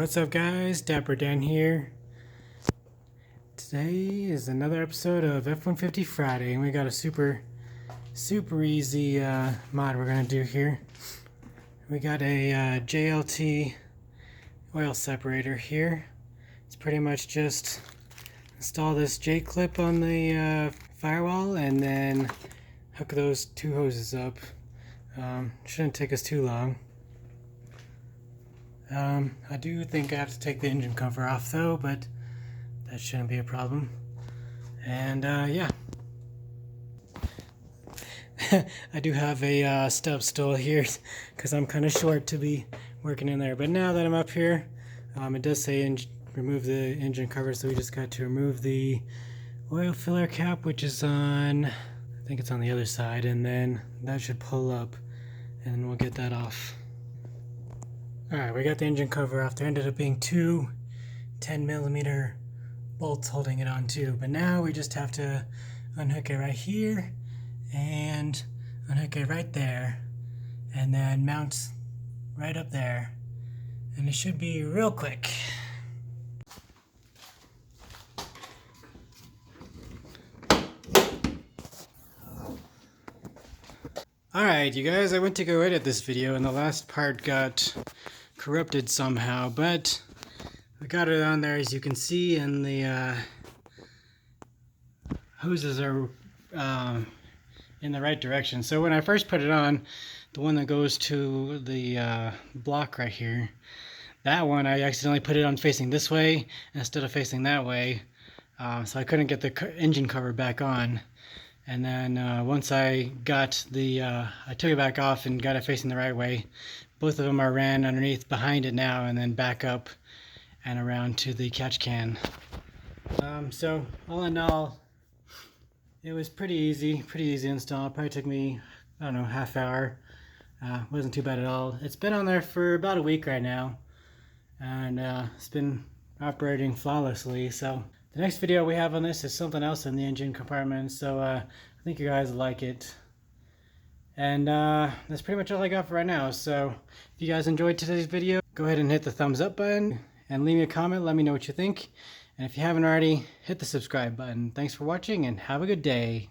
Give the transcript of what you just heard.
What's up guys, DapperxDan here. Today is another episode of F150 Friday and we got a super easy mod we're going to do here. We got a JLT oil separator here. It's pretty much just install this J-clip on the firewall and then hook those two hoses up. Shouldn't take us too long. I do think I have to take the engine cover off though, but that shouldn't be a problem. And yeah. I do have a stub stool here because I'm kind of short to be working in there. But now that I'm up here, it does say remove the engine cover, so we just got to remove the oil filler cap, which is on, I think it's on the other side, and then that should pull up and we'll get that off. Alright, we got the engine cover off. There ended up being two 10mm bolts holding it on too. But now we just have to unhook it right here and unhook it right there. And then mount right up there. And it should be real quick. Alright, you guys, I went to go edit this video and the last part got corrupted somehow, but we got it on there as you can see, and the hoses are in the right direction. So when I first put it on, the one that goes to the block right here, that one I accidentally put it on facing this way instead of facing that way, so I couldn't get the engine cover back on. And then once I got the, I took it back off and got it facing the right way. Both of them are ran underneath behind it now and then back up and around to the catch can. So all in all, it was pretty easy install. It probably took me, I don't know, half hour. Wasn't too bad at all. It's been on there for about a week right now, and it's been operating flawlessly. So the next video we have on this is something else in the engine compartment, so I think you guys will like it. And that's pretty much all I got for right now. So if you guys enjoyed today's video, go ahead and hit the thumbs up button and leave me a comment. Let me know what you think. And if you haven't already, hit the subscribe button. Thanks for watching and have a good day.